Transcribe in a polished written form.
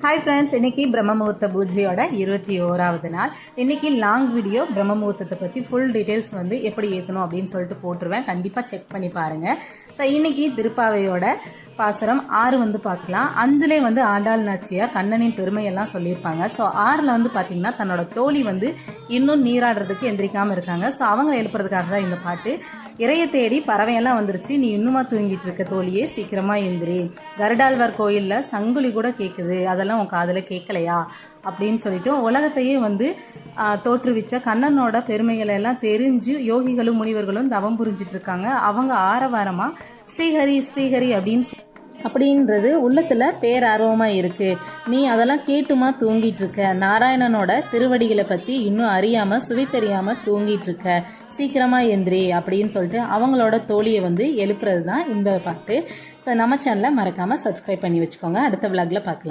Hi friends, இன்னைக்கு பிரம்ம முகூர்த்த பூஜையோட 21வது நாள். இன்னைக்கு லாங் வீடியோ பிரம்ம முகூர்த்தத்தை பற்றி ஃபுல் டீட்டெயில்ஸ் எப்படி ஏற்றணும் அப்படின்னு சொல்லிட்டு போட்டுருவேன். கண்டிப்பாக செக் பண்ணி பாருங்கள். ஸோ இன்னைக்கு திருப்பாவையோட பாசுரம் 6 பார்க்கலாம். 5லே ஆண்டாள் நாச்சியார் கண்ணனின் பெருமையெல்லாம் சொல்லியிருப்பாங்க. ஸோ 6ல் பார்த்தீங்கன்னா தன்னோட தோழி இன்னும் நீராடுறதுக்கு எந்திரிக்காமல் இருக்காங்க. ஸோ அவங்க எழுப்புறதுக்காக தான் இந்த பாட்டு. இறைய தேடி பறவையெல்லாம் வந்துருச்சு, நீ இன்னுமா தூங்கிட்டு இருக்க தோழியே, சீக்கிரமா எந்திரி. கருடாழ்வார் கோயில்ல சங்குலி கூட கேட்குது, அதெல்லாம் உன் காதுல கேட்கலையா அப்படின்னு சொல்லிட்டு உலகத்தையே தோற்றுவிச்ச கண்ணனோட பெருமைகளை எல்லாம் தெரிஞ்சு யோகிகளும் முனிவர்களும் தவம் புரிஞ்சிட்டு இருக்காங்க. அவங்க ஆரவாரமா ஸ்ரீஹரி ஸ்ரீஹரி அப்படின்றது உள்ளத்துல பேரார்வமா இருக்கு. நீ அதெல்லாம் கேட்டுமா தூங்கிட்டு இருக்க, நாராயணனோட திருவடிகளை பத்தி இன்னும் அறியாம சுவை தெரியாம தூங்கிட்டு இருக்க, சீக்கிரமா எந்திரி அப்படின்னு சொல்லிட்டு அவங்களோட தோழியை எழுப்புறது தான் இந்த பாட்டு. ஸோ நம்ம சேனலை மறக்காம சப்ஸ்கிரைப் பண்ணி வச்சுக்கோங்க. அடுத்த விளாக்ல பார்க்கலாம்.